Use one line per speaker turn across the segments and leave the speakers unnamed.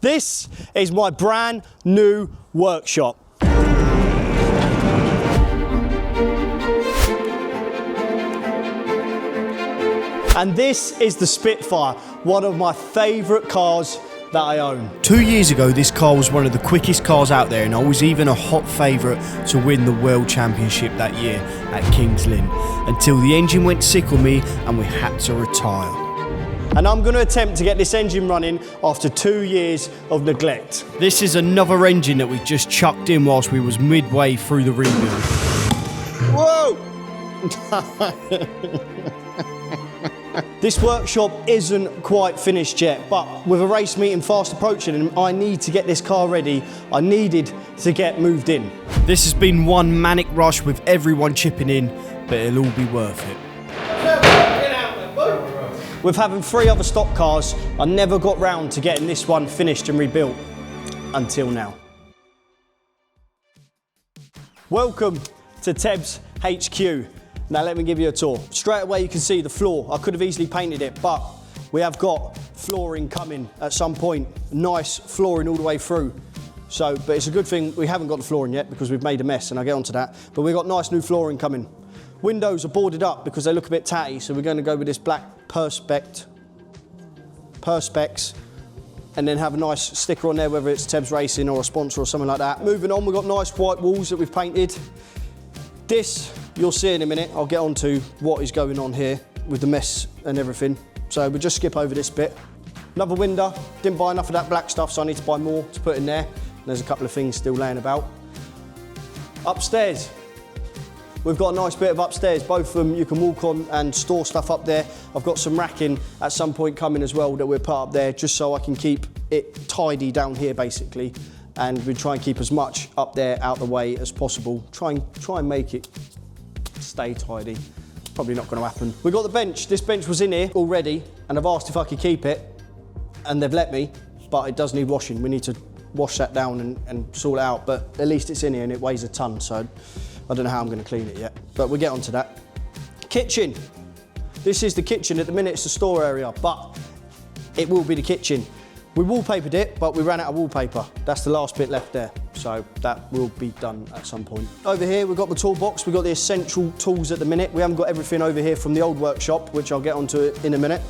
This is my brand new workshop. And this is the Spitfire, one of my favourite cars that I own.
2 years ago, this car was one of the quickest cars out there, and I was even a hot favourite to win the World Championship that year at Kings Lynn, until the engine went sick on me and we had to retire.
And I'm going to attempt to get this engine running after 2 years of neglect.
This is another engine that we just chucked in whilst we was midway through the rebuild.
Whoa! This workshop isn't quite finished yet, but with a race meeting fast approaching and I need to get this car ready, I needed to get moved in.
This has been one manic rush with everyone chipping in, but it'll all be worth it.
With having 3 other stock cars, I never got round to getting this one finished and rebuilt, until now. Welcome to Tebs HQ. Now let me give you a tour. Straight away you can see the floor. I could have easily painted it, but we have got flooring coming at some point. Nice flooring all the way through. But it's a good thing we haven't got the flooring yet because we've made a mess, and I'll get onto that. But we've got nice new flooring coming. Windows are boarded up because they look a bit tatty, so we're going to go with this black Perspex, and then have a nice sticker on there, whether it's Tebs Racing or a sponsor or something like that. Moving on, we've got nice white walls that we've painted. This, you'll see in a minute, I'll get on to what is going on here with the mess and everything. So we'll just skip over this bit. Another window, didn't buy enough of that black stuff, so I need to buy more to put in there. And there's a couple of things still laying about. Upstairs, we've got a nice bit of upstairs. Both of them you can walk on and store stuff up there. I've got some racking at some point coming as well that we'll put up there just so I can keep it tidy down here basically. And we try and keep as much up there out the way as possible. Try and make it stay tidy. Probably not going to happen. We've got the bench. This bench was in here already and I've asked if I could keep it and they've let me, but it does need washing. We need to wash that down and sort it out, but at least it's in here and it weighs a ton, so I don't know how I'm going to clean it yet, but we'll get onto that. Kitchen. This is the kitchen. At the minute it's the store area, but it will be the kitchen. We wallpapered it, but we ran out of wallpaper. That's the last bit left there, so that will be done at some point. Over here, we've got the toolbox. We've got the essential tools at the minute. We haven't got everything over here from the old workshop, which I'll get onto in a minute.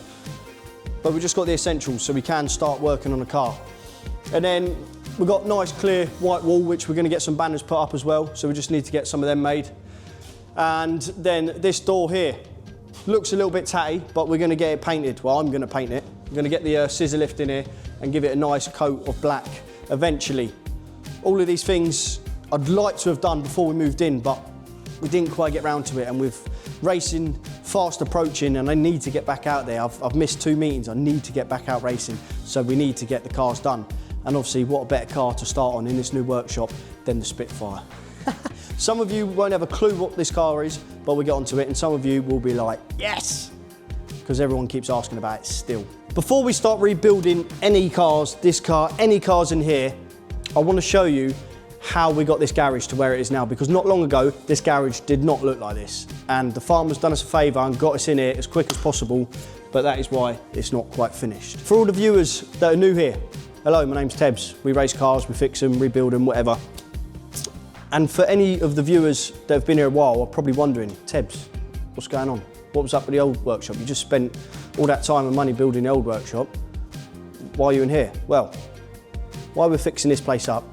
But we've just got the essentials, so we can start working on the car. And then we've got nice clear white wall, which we're going to get some banners put up as well, so we just need to get some of them made. And then this door here looks a little bit tatty, but we're going to get it painted. Well, I'm going to paint it. I'm going to get the scissor lift in here and give it a nice coat of black eventually. All of these things I'd like to have done before we moved in, but we didn't quite get round to it, and with racing fast approaching and I need to get back out there. I've missed 2 meetings. I need to get back out racing, so we need to get the cars done. And obviously, what a better car to start on in this new workshop than the Spitfire. Some of you won't have a clue what this car is, but we'll get onto it, and some of you will be like, yes, because everyone keeps asking about it still. Before we start rebuilding any cars, this car, any cars in here, I want to show you how we got this garage to where it is now, because not long ago, this garage did not look like this. And the farmer's done us a favour and got us in here as quick as possible, but that is why it's not quite finished. For all the viewers that are new here, hello, my name's Tebs. We race cars, we fix them, rebuild them, whatever. And for any of the viewers that have been here a while, are probably wondering, Tebs, what's going on? What was up with the old workshop? You just spent all that time and money building the old workshop. Why are you in here? Well, while we're fixing this place up,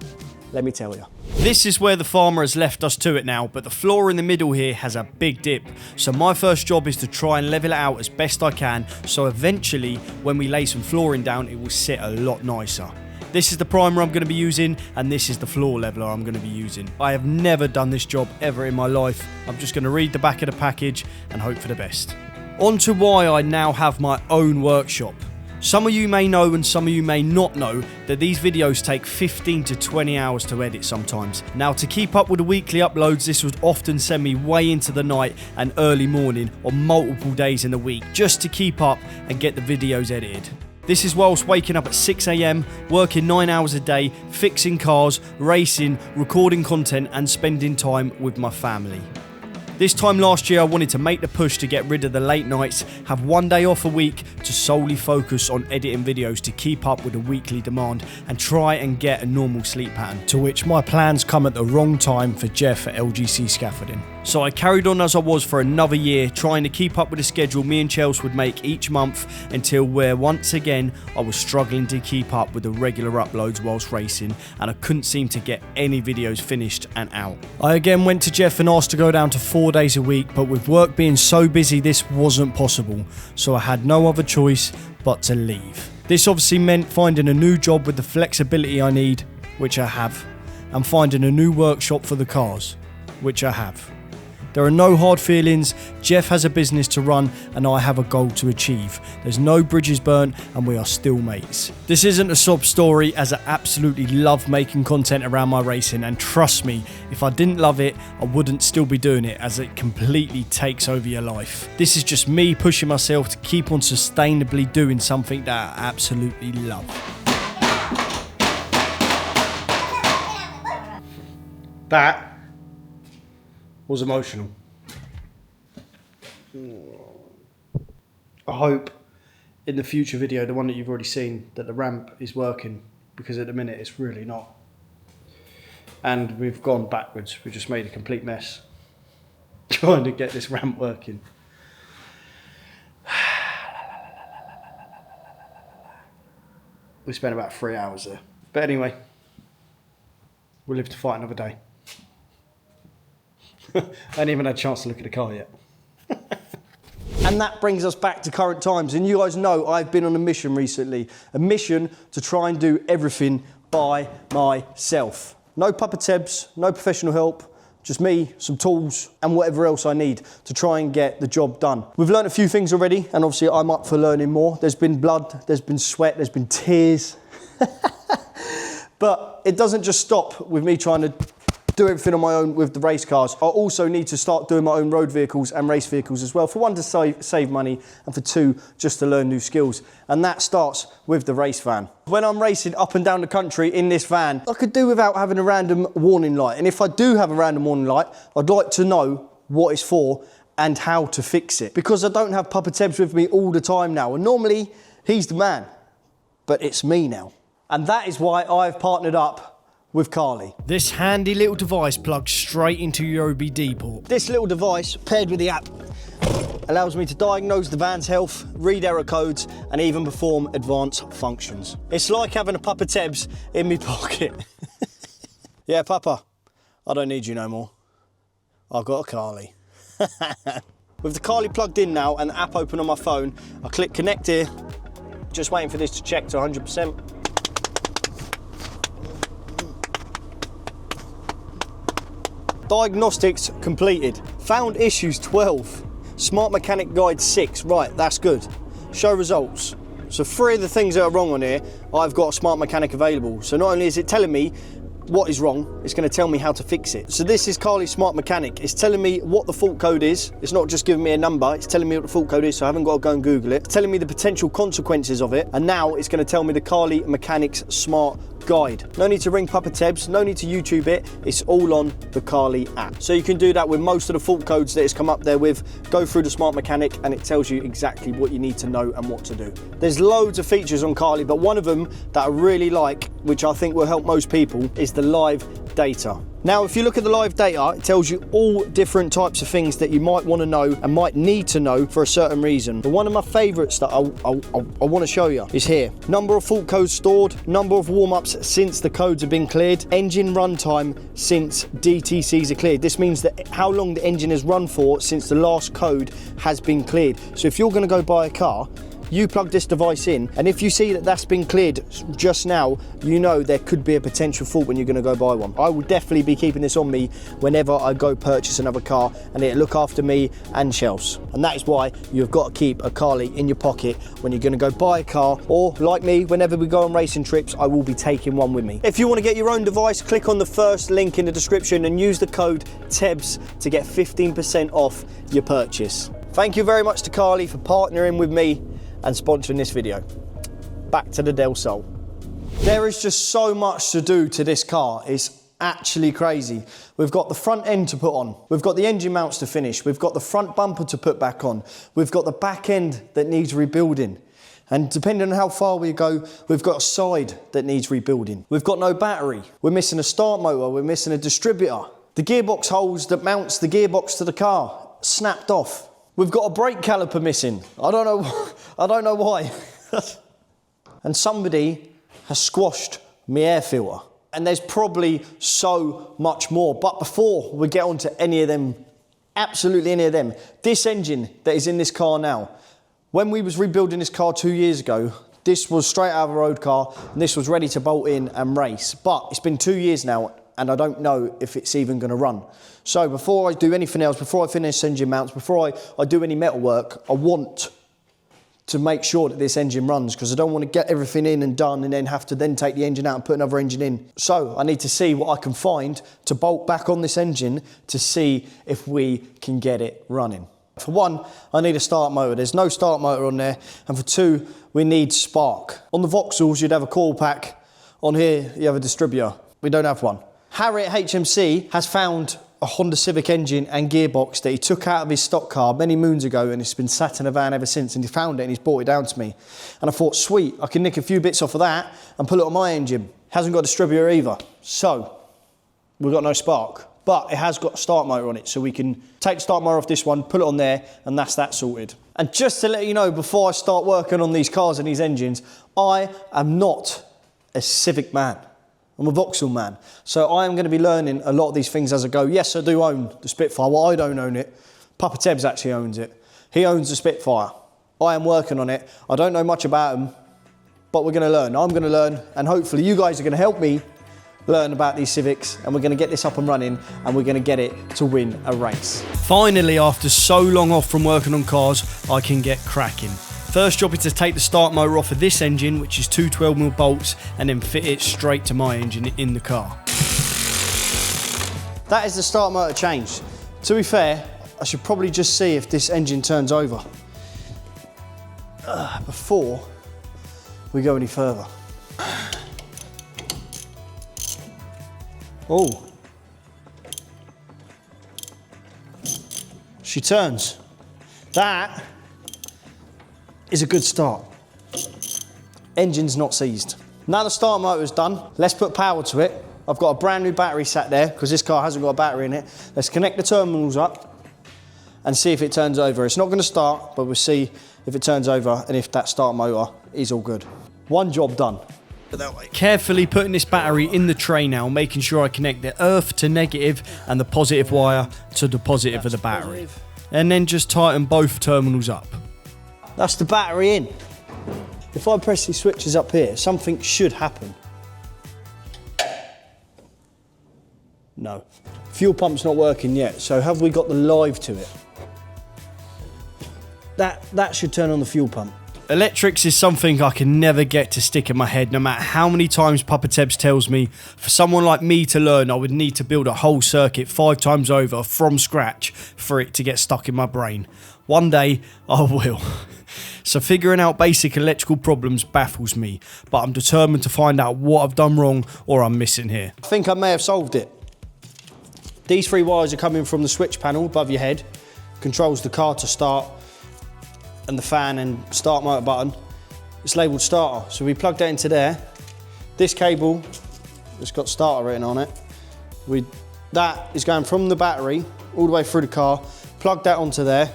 let me tell you.
This is where the farmer has left us to it now, but the floor in the middle here has a big dip. So my first job is to try and level it out as best I can, so eventually when we lay some flooring down, it will sit a lot nicer. This is the primer I'm going to be using, and this is the floor leveler I'm going to be using. I have never done this job ever in my life. I'm just going to read the back of the package and hope for the best. On to why I now have my own workshop. Some of you may know and some of you may not know that these videos take 15 to 20 hours to edit sometimes. Now, to keep up with the weekly uploads, this would often send me way into the night and early morning on multiple days in the week just to keep up and get the videos edited. This is whilst waking up at 6 AM, working 9 hours a day, fixing cars, racing, recording content and spending time with my family. This time last year I wanted to make the push to get rid of the late nights, have one day off a week to solely focus on editing videos to keep up with the weekly demand and try and get a normal sleep pattern, to which my plans come at the wrong time for Jeff at LGC Scaffolding. So I carried on as I was for another year, trying to keep up with the schedule me and Chelsea would make each month, until where once again I was struggling to keep up with the regular uploads whilst racing, and I couldn't seem to get any videos finished and out. I again went to Jeff and asked to go down to 4 days a week, but with work being so busy this wasn't possible, so I had no other choice but to leave. This obviously meant finding a new job with the flexibility I need, which I have, and finding a new workshop for the cars, which I have. There are no hard feelings, Jeff has a business to run and I have a goal to achieve. There's no bridges burnt and we are still mates. This isn't a sob story, as I absolutely love making content around my racing, and trust me, if I didn't love it, I wouldn't still be doing it, as it completely takes over your life. This is just me pushing myself to keep on sustainably doing something that I absolutely love. That was emotional. I hope in the future video, the one that you've already seen, that the ramp is working, because at the minute it's really not. And we've gone backwards. We just made a complete mess trying to get this ramp working. We spent about 3 hours there. But anyway, we'll live to fight another day. I haven't even had a chance to look at the car yet. And that brings us back to current times. And you guys know I've been on a mission recently. A mission to try and do everything by myself. No Papa Tebs, no professional help, just me, some tools, and whatever else I need to try and get the job done. We've learned a few things already, and obviously I'm up for learning more. There's been blood, there's been sweat, there's been tears. But it doesn't just stop with me trying to do everything on my own with the race cars. I also need to start doing my own road vehicles and race vehicles as well. For one, to save money, and for two, just to learn new skills. And that starts with the race van. When I'm racing up and down the country in this van, I could do without having a random warning light. And if I do have a random warning light, I'd like to know what it's for and how to fix it. Because I don't have Papa Tebs with me all the time now. And normally, he's the man. But it's me now. And that is why I've partnered up with Carly. This handy little device plugs straight into your OBD port. This little device, paired with the app, allows me to diagnose the van's health, read error codes, and even perform advanced functions. It's like having a Papa Tebs in my pocket. Yeah, Papa, I don't need you no more. I've got a Carly. With the Carly plugged in now and the app open on my phone, I click connect here, just waiting for this to check to 100%. Diagnostics completed. Found issues 12. Smart Mechanic Guide 6. Right, that's good. Show results. So 3 of the things that are wrong on here, I've got a Smart Mechanic available. So not only is it telling me what is wrong, it's going to tell me how to fix it. So this is Carly's Smart Mechanic. It's telling me what the fault code is. It's not just giving me a number, it's telling me what the fault code is, so I haven't got to go and Google it. It's telling me the potential consequences of it, and now it's going to tell me the Carly Mechanics Smart Guide. No need to ring Papa Tebs, no need to YouTube it, it's all on the Carly app. So you can do that with most of the fault codes that it's come up there with. Go through the Smart Mechanic and it tells you exactly what you need to know and what to do. There's loads of features on Carly, but one of them that I really like, which I think will help most people, is the live data. Now, if you look at the live data, it tells you all different types of things that you might want to know and might need to know for a certain reason. But one of my favourites that I want to show you is here. Number of fault codes stored, number of warm-ups since the codes have been cleared, engine runtime since DTCs are cleared. This means that how long the engine has run for since the last code has been cleared. So if you're going to go buy a car, you plug this device in, and if you see that that's been cleared just now, you know there could be a potential fault when you're going to go buy one. I will definitely be keeping this on me whenever I go purchase another car, and it'll look after me and Chelsea. And that is why you've got to keep a Carly in your pocket when you're going to go buy a car, or like me, whenever we go on racing trips, I will be taking one with me. If you want to get your own device, click on the first link in the description and use the code TEBS to get 15% off your purchase. Thank you very much to Carly for partnering with me and sponsoring this video. Back to the Del Sol. There is just so much to do to this car. It's
actually crazy. We've got the front end to put on. We've got the engine mounts to finish. We've got the front bumper to put back on. We've got the back end that needs rebuilding. And depending on how far we go, we've got a side that needs rebuilding. We've got no battery. We're missing a start motor. We're missing a distributor. The gearbox holes that mounts the gearbox to the car snapped off. We've got a brake caliper missing. I don't know why. And somebody has squashed my air filter. And there's probably so much more. But before we get on to any of them, absolutely any of them, this engine that is in this car now, when we was rebuilding this car 2 years ago, this was straight out of a road car and this was ready to bolt in and race. But it's been 2 years now and I don't know if it's even going to run. So before I do anything else, before I finish engine mounts, before I do any metal work, I want to make sure that this engine runs because I don't want to get everything in and done and then have to then take the engine out and put another engine in. So I need to see what I can find to bolt back on this engine to see if we can get it running. For one, I need a start motor. There's no start motor on there. And for two, we need spark. On the Vauxhalls, you'd have a coil pack. On here, you have a distributor. We don't have one. Harriet HMC has found a Honda Civic engine and gearbox that he took out of his stock car many moons ago and it's been sat in a van ever since, and he found it and he's brought it down to me. And I thought, sweet, I can nick a few bits off of that and put it on my engine. Hasn't got a distributor either. So, we've got no spark. But it has got a start motor on it, so we can take the start motor off this one, put it on there, and that's that sorted. And just to let you know, before I start working on these cars and these engines, I am not a Civic man. I'm a Vauxhall man. So I am going to be learning a lot of these things as I go. Yes, I do own the Spitfire. Well, I don't own it. Papa Tebs actually owns it. He owns the Spitfire. I am working on it. I don't know much about them, but we're going to learn. I'm going to learn, and hopefully you guys are going to help me learn about these Civics, and we're going to get this up and running and we're going to get it to win a race.
Finally, after so long off from working on cars, I can get cracking. First job is to take the start motor off of this engine, which is two 12mm bolts, and then fit it straight to my engine in the car.
That is the start motor change. To be fair, I should probably just see if this engine turns over before we go any further. Oh, she turns. That is a good start. Engine's not seized. Now the start motor is done, let's put power to it. I've got a brand new battery sat there because this car hasn't got a battery in it. Let's connect the terminals up and see if it turns over. It's not going to start, but we'll see if it turns over and if that start motor is all good. One job done.
Carefully putting this battery in the tray now, making sure I connect the earth to negative and the positive wire to the positive of the battery. And then just tighten both terminals up.
That's the battery in. If I press these switches up here, something should happen. No. Fuel pump's not working yet, so have we got the live to it? That should turn on the fuel pump.
Electrics is something I can never get to stick in my head, no matter how many times Papa Tebs tells me. For someone like me to learn, I would need to build a whole circuit 5 times over from scratch for it to get stuck in my brain. One day, I will. So figuring out basic electrical problems baffles me, but I'm determined to find out what I've done wrong or I'm missing here.
I think I may have solved it. These 3 wires are coming from the switch panel above your head, controls the car to start, and the fan and start motor button. It's labelled starter, so we plug that into there. This cable, it's got starter written on it. That is going from the battery all the way through the car, plug that onto there,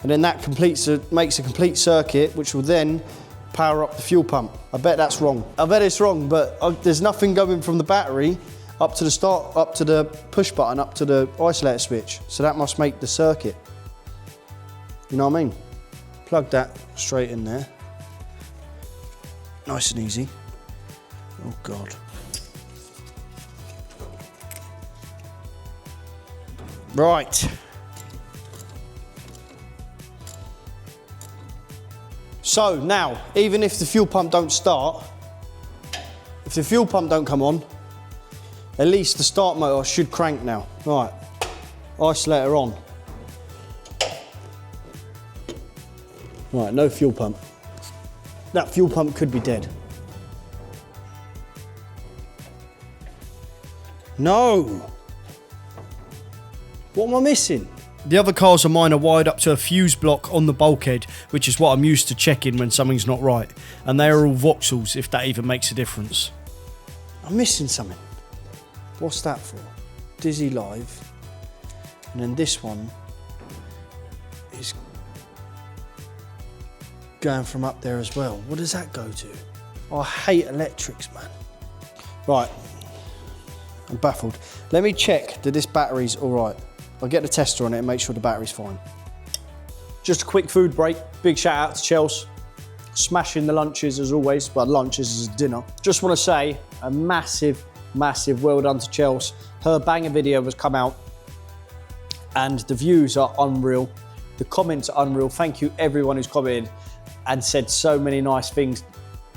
and then that makes a complete circuit, which will then power up the fuel pump. I bet that's wrong. I bet it's wrong, but there's nothing going from the battery up to the push button, up to the isolator switch. So that must make the circuit. You know what I mean? Plug that straight in there. Nice and easy. Oh God. Right. So now, even if the fuel pump don't start, if the fuel pump don't come on, at least the start motor should crank now. Right, isolator on. Right, no fuel pump. That fuel pump could be dead. No. What am I missing?
The other cars of mine are wired up to a fuse block on the bulkhead, which is what I'm used to checking when something's not right. And they are all Vauxhalls, if that even makes a difference.
I'm missing something. What's that for? Dizzy Live. And then this one is going from up there as well. What does that go to? Oh, I hate electrics, man. Right, I'm baffled. Let me check that this battery's all right. I'll get the tester on it and make sure the battery's fine. Just a quick food break. Big shout out to Chels. Smashing the lunches as always, but lunches is dinner. Just want to say a massive, massive well done to Chels. Her banger video has come out and the views are unreal. The comments are unreal. Thank you everyone who's commented and said so many nice things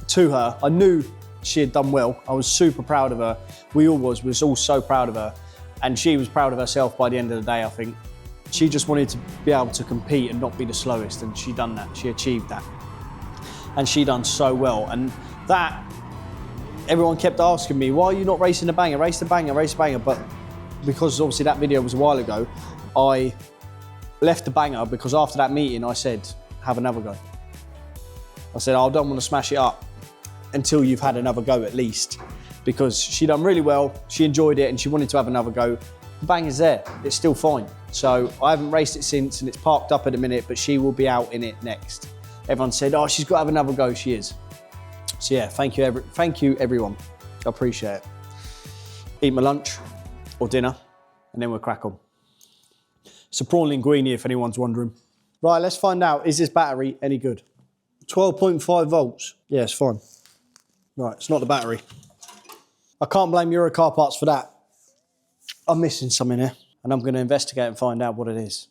to her. I knew she had done well. I was super proud of her. We all was all so proud of her. And she was proud of herself by the end of the day, I think. She just wanted to be able to compete and not be the slowest, and she done that, she achieved that. And she done so well. And that, everyone kept asking me, why are you not racing the banger? Race the banger, race the banger. But because obviously that video was a while ago, I left the banger because after that meeting, I said, have another go. I said, I don't want to smash it up until you've had another go at least. Because she done really well, she enjoyed it and she wanted to have another go. The banger's there, it's still fine. So I haven't raced it since and it's parked up at the minute, but she will be out in it next. Everyone said, oh, she's got to have another go, she is. So yeah, thank you everyone, I appreciate it. Eat my lunch or dinner and then we'll crack on. It's a prawn linguine if anyone's wondering. Right, let's find out, is this battery any good? 12.5 volts, yeah, it's fine. Right, it's not the battery. I can't blame Eurocar Parts for that. I'm missing something here and I'm going to investigate and find out what it is.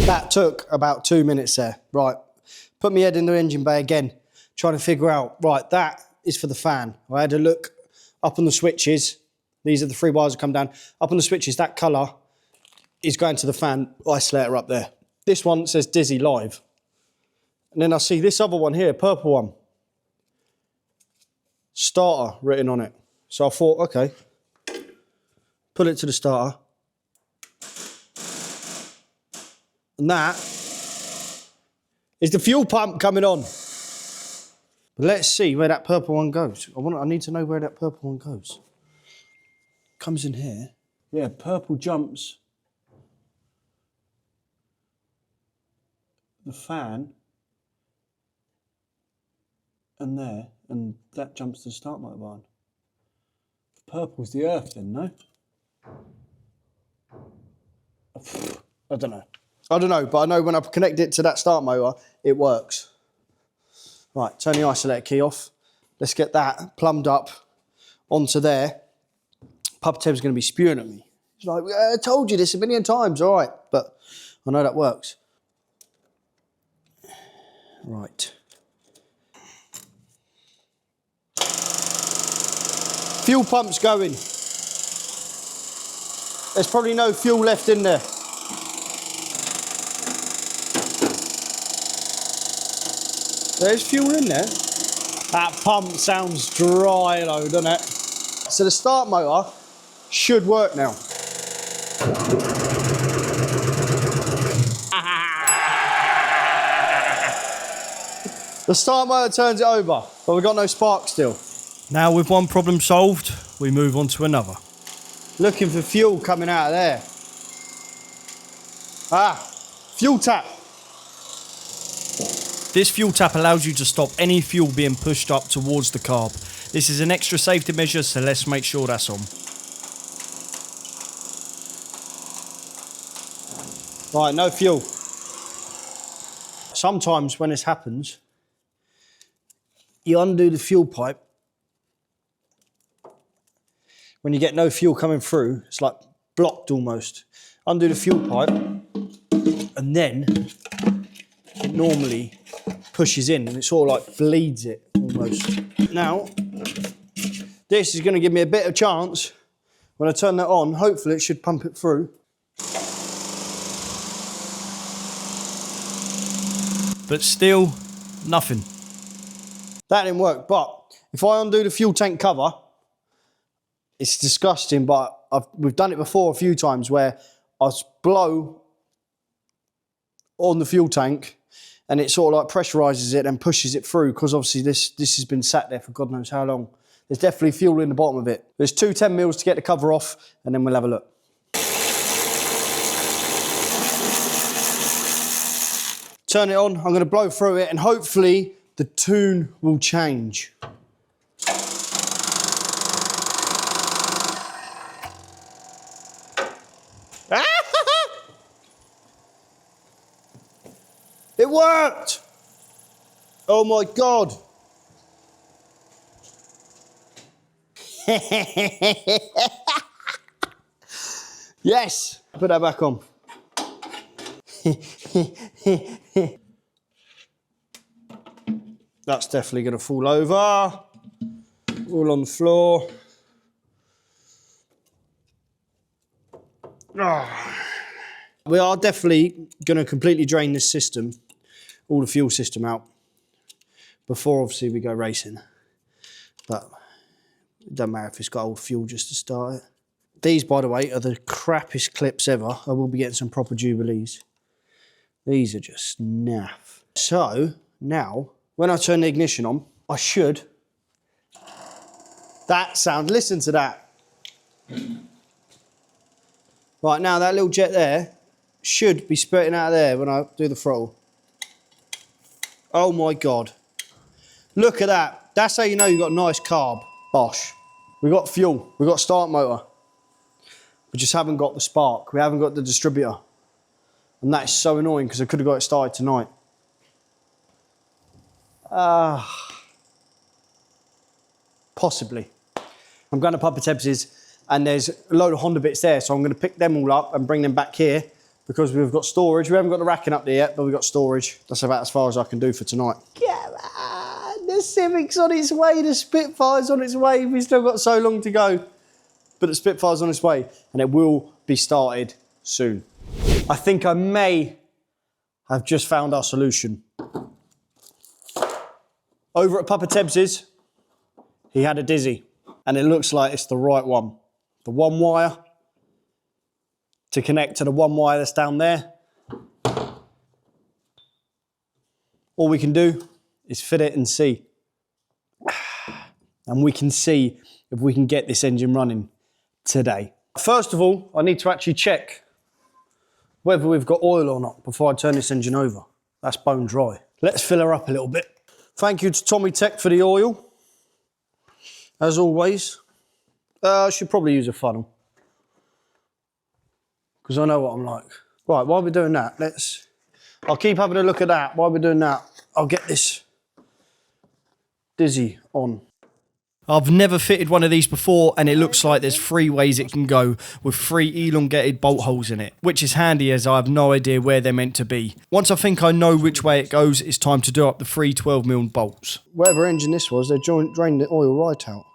That took about 2 minutes there. Right, put my head in the engine bay again, trying to figure out, right, that is for the fan. I had a look up on the switches. These are the 3 wires that come down. Up on the switches, that colour is going to the fan isolator up there. This one says Dizzy Live. And then I see this other one here, purple one. Starter written on it. So I thought, okay, pull it to the starter. And that is the fuel pump coming on. But let's see where that purple one goes. I need to know where that purple one goes. Comes in here. Yeah, purple jumps the fan. And there, and that jumps to the start motor barn. Purple's the earth then, no? I don't know. I don't know, but I know when I connect it to that start motor, it works. Right, turn the isolator key off. Let's get that plumbed up onto there. Pub Teb's going to be spewing at me. He's like, I told you this a million times, all right. But I know that works. Right. Fuel pump's going. There's probably no fuel left in there. There's fuel in there. That pump sounds dry though, doesn't it? So the start motor should work now. The start motor turns it over, but we've got no spark still.
Now with one problem solved, we move on to another.
Looking for fuel coming out of there. Ah, fuel tap.
This fuel tap allows you to stop any fuel being pushed up towards the carb. This is an extra safety measure, so let's make sure that's on.
Right, no fuel. Sometimes when this happens, you undo the fuel pipe. When you get no fuel coming through, it's like blocked almost. Undo the fuel pipe, and then it normally pushes in, and it sort of like bleeds it almost. Now, this is going to give me a bit of chance. When I turn that on, hopefully it should pump it through.
But still, nothing.
That didn't work, but if I undo the fuel tank cover, It's disgusting, but we've done it before a few times where I blow on the fuel tank and it sort of like pressurizes it and pushes it through, because obviously this has been sat there for God knows how long. There's definitely fuel in the bottom of it. There's 2 10mm to get the cover off, and then we'll have a look. Turn it on, I'm going to blow through it, and hopefully the tune will change. It worked! Oh my God. Yes, put that back on. That's definitely going to fall over. All on the floor. We are definitely going to completely drain this system, all the fuel system out, before obviously we go racing. But it doesn't matter if it's got old fuel just to start it. These, by the way, are the crappiest clips ever. I will be getting some proper Jubilees. These are just naff. So now, when I turn the ignition on, I should. That sound, listen to that. Right, now that little jet there should be spurting out of there when I do the throttle. Oh my God. Look at that. That's how you know you've got nice carb. Bosh. We've got fuel. We've got start motor. We just haven't got the spark. We haven't got the distributor. And that is so annoying because I could have got it started tonight. Possibly. I'm going to Papa Tebs's and there's a load of Honda bits there, so I'm going to pick them all up and bring them back here because we've got storage. We haven't got the racking up there yet, but we've got storage. That's about as far as I can do for tonight. Come on, the Civic's on its way, the Spitfire's on its way. We've still got so long to go, but the Spitfire's on its way and it will be started soon. I think I may have just found our solution. Over at Papa Tebs's, he had a Dizzy, and it looks like it's the right one. The one wire to connect to the one wire that's down there. All we can do is fit it and see. And we can see if we can get this engine running today. First of all, I need to actually check whether we've got oil or not before I turn this engine over. That's bone dry. Let's fill her up a little bit. Thank you to Tommy Tech for the oil. As always, I should probably use a funnel because I know what I'm like. Right, while we're doing that, I'll keep having a look at that. While we're doing that, I'll get this Dizzy on.
I've never fitted one of these before, and it looks like there's 3 ways it can go with 3 elongated bolt holes in it, which is handy as I have no idea where they're meant to be. Once I think I know which way it goes, it's time to do up the 3 12mm bolts.
Whatever engine this was, they drained the oil right out.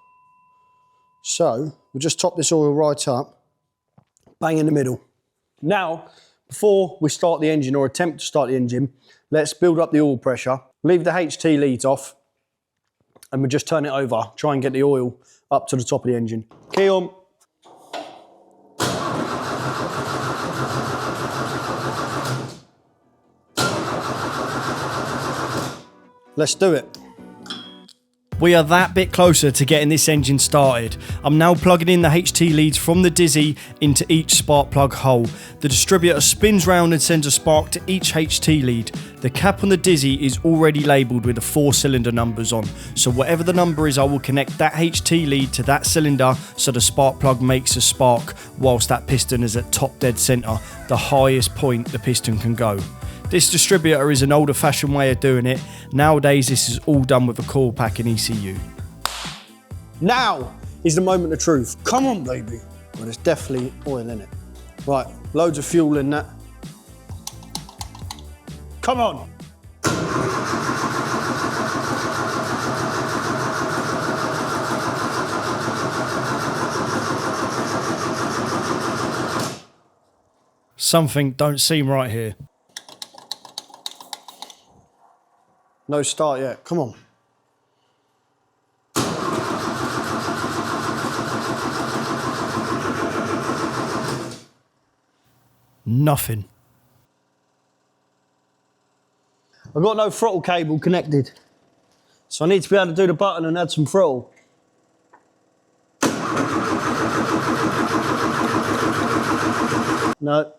So we'll just top this oil right up, bang in the middle. Now, before we start the engine or attempt to start the engine, let's build up the oil pressure, leave the HT leads off, and we'll just turn it over, try and get the oil up to the top of the engine. Key on. Let's do it.
We are that bit closer to getting this engine started. I'm now plugging in the HT leads from the Dizzy into each spark plug hole. The distributor spins round and sends a spark to each HT lead. The cap on the Dizzy is already labelled with the 4 cylinder numbers on, so whatever the number is, I will connect that HT lead to that cylinder so the spark plug makes a spark whilst that piston is at top dead centre, the highest point the piston can go. This distributor is an older fashioned way of doing it. Nowadays this is all done with a coil pack and ECU.
Now is the moment of truth. Come on baby. Well, there's definitely oil in it. Right, loads of fuel in that. Come on.
Something don't seem right here.
No start yet, come on.
Nothing.
I've got no throttle cable connected. So I need to be able to do the button and add some throttle. No.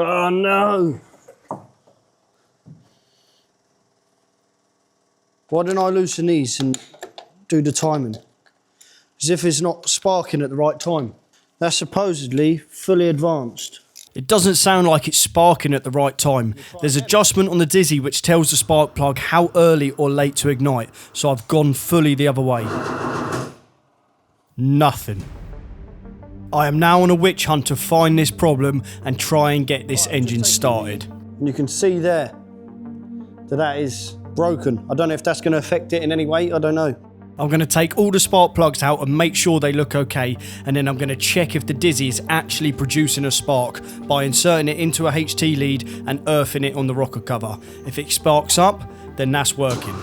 Oh no. Why don't I loosen these and do the timing? As if it's not sparking at the right time. That's supposedly fully advanced.
It doesn't sound like it's sparking at the right time. There's adjustment on the Dizzy which tells the spark plug how early or late to ignite, so I've gone fully the other way. Nothing. I am now on a witch hunt to find this problem and try and get this engine started.
And you can see there that is broken. I don't know if that's going to affect it in any way, I don't know.
I'm going to take all the spark plugs out and make sure they look okay, and then I'm going to check if the Dizzy is actually producing a spark by inserting it into a HT lead and earthing it on the rocker cover. If it sparks up, then that's working.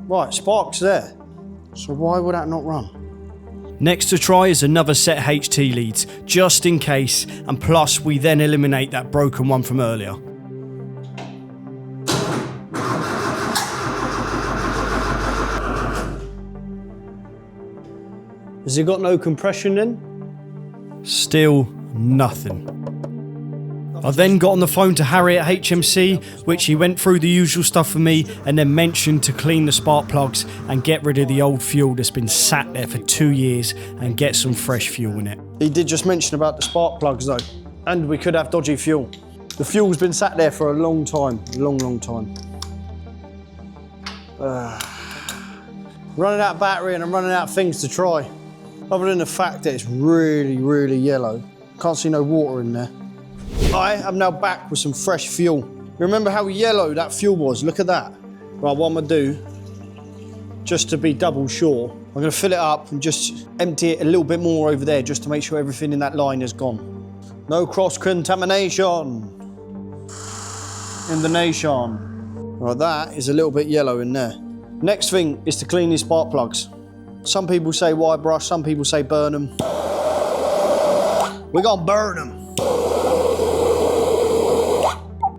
Right, spark's there. So why would that not run?
Next to try is another set of HT leads, just in case, and plus we then eliminate that broken one from earlier.
Has it got no compression then?
Still nothing. I then got on the phone to Harry at HMC, which he went through the usual stuff for me and then mentioned to clean the spark plugs and get rid of the old fuel that's been sat there for 2 years and get some fresh fuel in it.
He did just mention about the spark plugs though, and we could have dodgy fuel. The fuel's been sat there for a long time, long time. Running out of battery and I'm running out of things to try. Other than the fact that it's really yellow. Can't see no water in there. I am now back with some fresh fuel. Remember how yellow that fuel was? Look at that. Right, what I'm gonna do, just to be double sure, I'm gonna fill it up and just empty it a little bit more over there just to make sure everything in that line is gone. No cross-contamination in the nation. Right, that is a little bit yellow in there. Next thing is to clean these spark plugs. Some people say wire brush, some people say burn them. We're gonna burn them.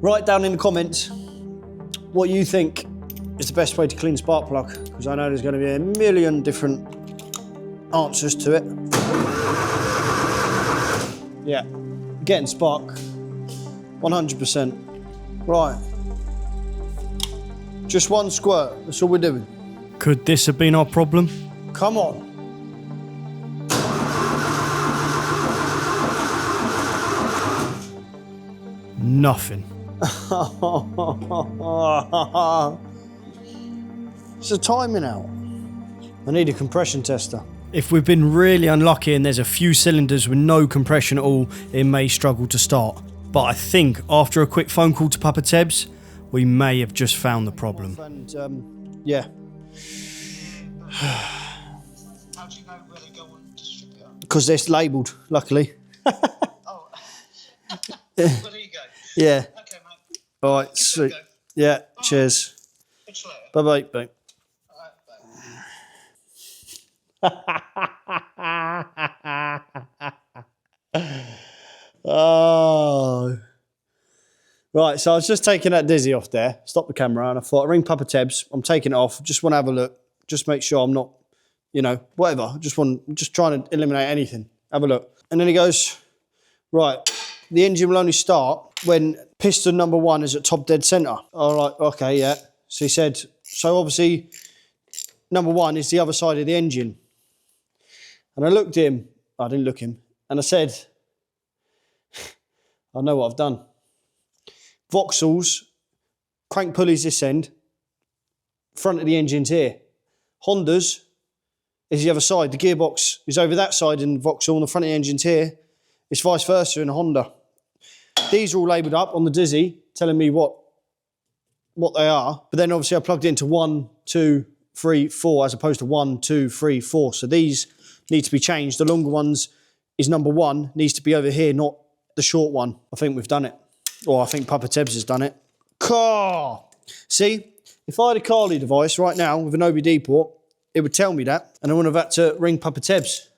Write down in the comments what you think is the best way to clean spark plug, because I know there's going to be a million different answers to it. Yeah, getting spark, 100%. Right, just one squirt, that's all we're doing.
Could this have been our problem?
Come on.
Nothing.
It's a timing out. I need a compression tester.
If we've been really unlucky and there's a few cylinders with no compression at all, it may struggle to start. But I think after a quick phone call to Papa Tebs, we may have just found the problem.
And yeah.
How do you know where they go on distributor?
Because they're labelled, luckily.
Oh. Well, there you go.
Yeah.
Okay, mate.
All right, sweet. Yeah, cheers.
Catch you later.
Bye-bye. Bye. Oh. Right, so I was just taking that Dizzy off there, stopped the camera, and I thought, I'll ring Papa Tebs, I'm taking it off, just want to have a look, just make sure I'm not, you know, whatever, just trying to eliminate anything, have a look. And then he goes, right, the engine will only start when piston number 1 is at top dead centre. All right, okay, yeah. So he said, so obviously, number 1 is the other side of the engine. And I looked at him, I didn't look him, and I said, I know what I've done. Vauxhalls, crank pulleys this end, front of the engine's here. Honda's is the other side. The gearbox is over that side in Vauxhall and the front of the engine's here. It's vice versa in a Honda. These are all labelled up on the Dizzy, telling me what they are. But then obviously I plugged it into 1, 2, 3, 4, as opposed to 1, 2, 3, 4. So these need to be changed. The longer ones is number one needs to be over here, not the short one. I think we've done it. Or I think Papa Tebs has done it. Car. See, if I had a Carly device right now with an OBD port, it would tell me that, and I wouldn't have had to ring Papa Tebs.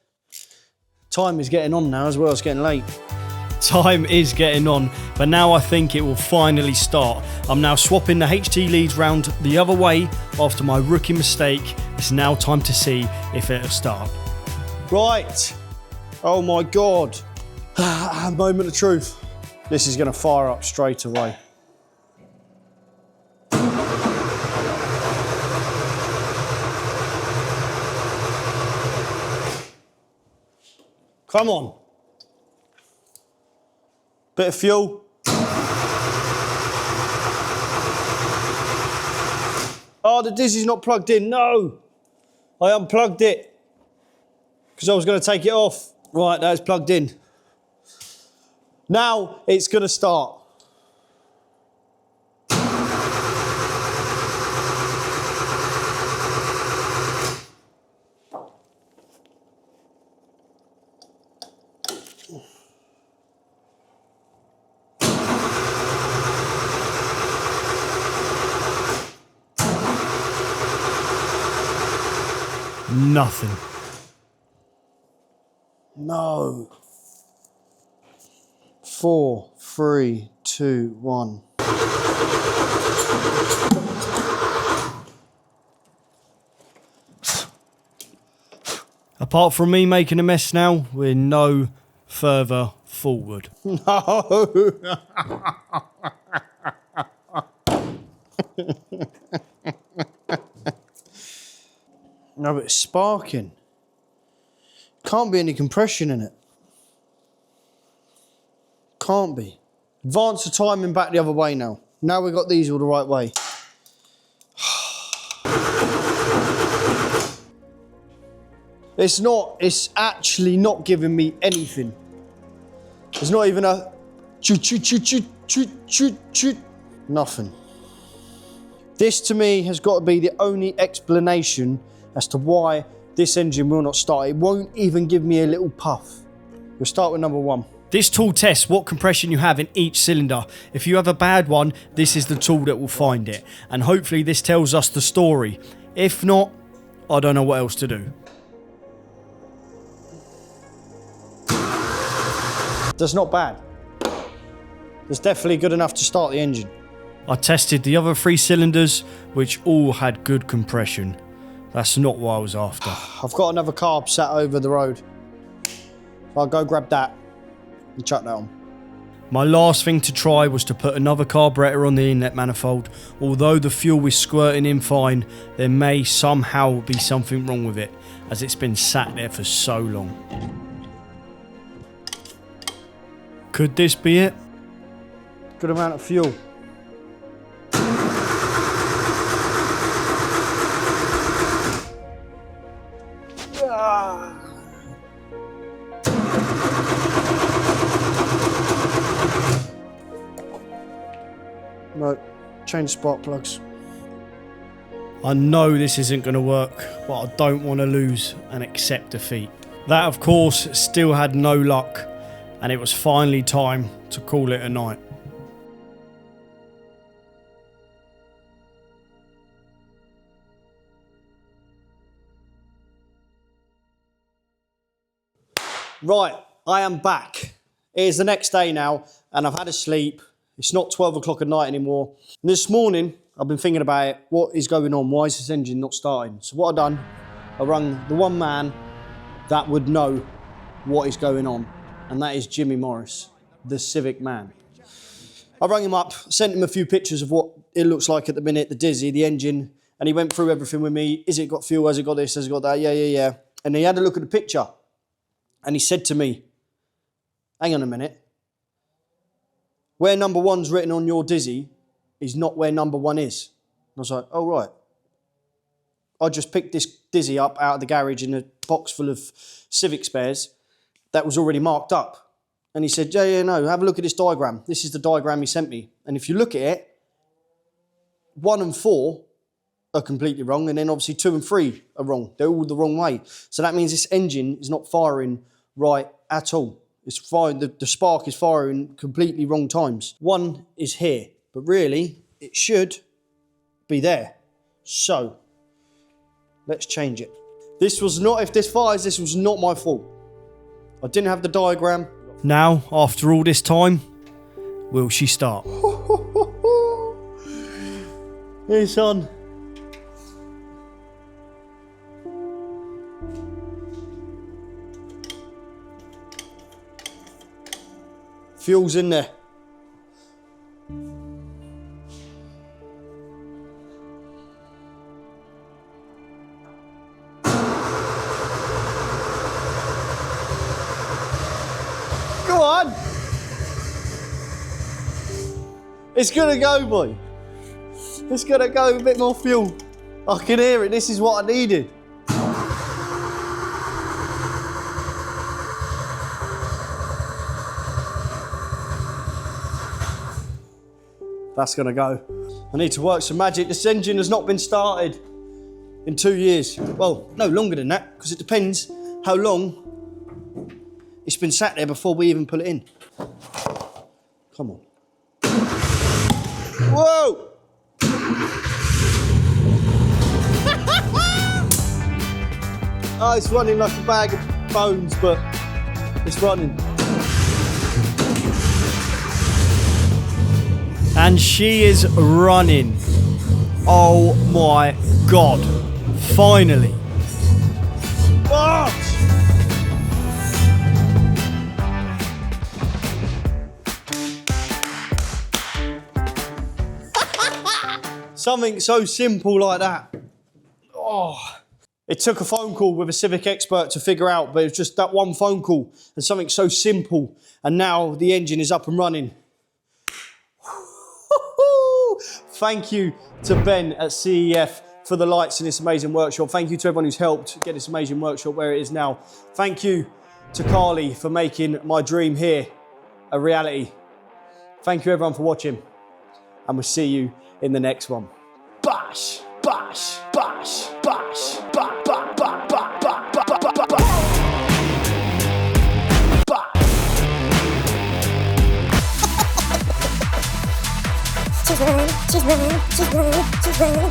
Time is getting on now as well, it's getting late.
Time is getting on, but now I think it will finally start. I'm now swapping the HT leads round the other way after my rookie mistake. It's now time to see if it'll start.
Right. Oh my God. Moment of truth. This is going to fire up straight away. Come on. Bit of fuel. Oh, the Dizzy's not plugged in. No. I unplugged it because I was going to take it off. Right, that's plugged in. Now it's going to start.
Nothing.
No. 4, 3, 2, 1.
Apart from me making a mess now, we're no further forward.
No. No, but it's sparking. Can't be any compression in it. Can't be. Advance the timing back the other way now. Now we've got these all the right way. It's actually not giving me anything. There's not even a nothing. This to me has got to be the only explanation as to why this engine will not start. It won't even give me a little puff. We'll start with number one.
This tool tests what compression you have in each cylinder. If you have a bad one, this is the tool that will find it. And hopefully this tells us the story. If not, I don't know what else to do.
That's not bad. That's definitely good enough to start the engine.
I tested the other 3 cylinders, which all had good compression. That's not what I was after.
I've got another carb sat over the road. I'll go grab that and chuck that on.
My last thing to try was to put another carburetor on the inlet manifold. Although the fuel is squirting in fine, there may somehow be something wrong with it, as it's been sat there for so long. Could this be it?
Good amount of fuel. No, change spark plugs.
I know this isn't going to work, but I don't want to lose and accept defeat. That, of course, still had no luck, and it was finally time to call it a night.
Right, I am back. It is the next day now, and I've had a sleep. It's not 12 o'clock at night anymore. And this morning, I've been thinking about it. What is going on? Why is this engine not starting? So what I've done, I rung the one man that would know what is going on, and that is Jimmy Morris, the Civic man. I rang him up, sent him a few pictures of what it looks like at the minute, the Dizzy, the engine, and he went through everything with me. Is it got fuel? Has it got this? Has it got that? Yeah. And he had a look at the picture, and he said to me, hang on a minute. Where number one's written on your Dizzy is not where number one is. And I was like, oh, right. I just picked this Dizzy up out of the garage in a box full of Civic spares that was already marked up. And he said, no, have a look at this diagram. This is the diagram he sent me. And if you look at it, 1 and 4 are completely wrong, and then obviously 2 and 3 are wrong. They're all the wrong way. So that means this engine is not firing right at all. It's fine. The spark is firing completely wrong times. One is here, but really it should be there. So let's change it. This was not, if this fires, this was not my fault. I didn't have the diagram.
Now, after all this time, will she start?
It's on. Fuel's in there. Go on. It's gonna go, boy. It's gonna go, a bit more fuel. I can hear it. This is what I needed. That's gonna go. I need to work some magic. This engine has not been started in 2 years. Well, no, longer than that, because it depends how long it's been sat there before we even put it in. Come on. Whoa! Oh, it's running like a bag of bones, but it's running.
And she is running. Oh my God. Finally.
What? Something so simple like that. Oh. It took a phone call with a Civic expert to figure out, but it was just that one phone call and something so simple. And now the engine is up and running. Thank you to Ben at CEF for the lights in this amazing workshop. Thank you to everyone who's helped get this amazing workshop where it is now. Thank you to Carly for making my dream here a reality. Thank you everyone for watching, and we'll see you in the next one. Bash, bash, bash, bash, ba, ba, ba, ba, ba, ba, ba, ba, ba.
She's running, she's running, she's running, she's running.